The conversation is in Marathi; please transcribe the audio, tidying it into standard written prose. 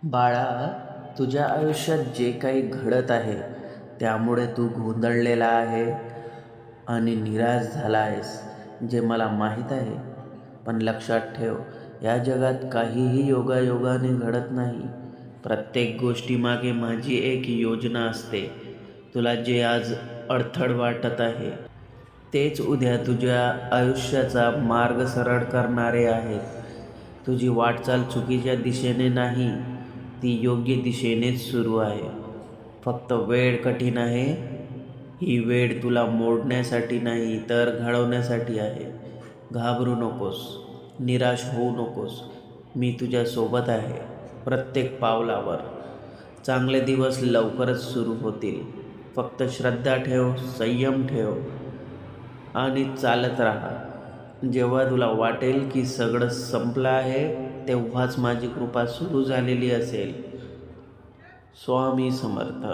बाळा, तुझ्या आयुष्यात जे काही घडत आहे त्यामुळे तू गोंधळलेला आहे आणि निराश झाला आहेस, जे मला माहीत आहे. पण लक्षात ठेव, या जगात काहीही योगायोगाने घडत नाही. प्रत्येक गोष्टीमागे माझी एक योजना असते. तुला जे आज अडथळ वाटत आहे तेच उद्या तुझ्या आयुष्याचा मार्ग सरळ करणारे आहेत. तुझी वाटचाल चुकीच्या दिशेने नाही, ती योग्य दिशेनेच सुरू आहे. फक्त वेळ कठीण आहे. ही वेळ तुला मोडण्यासाठी नाही तर घडवण्यासाठी आहे. घाबरू नकोस, निराश होऊ नकोस. मी तुझ्यासोबत आहे प्रत्येक पावलावर. चांगले दिवस लवकरच सुरू होतील. फक्त श्रद्धा ठेव, संयम ठेव आणि चालत राहा. जेव्हा तुला वाटेल की सगळं संपलं आहे, तेव्हाच माझी कृपा सुरू झालेली असेल. स्वामी समर्थ.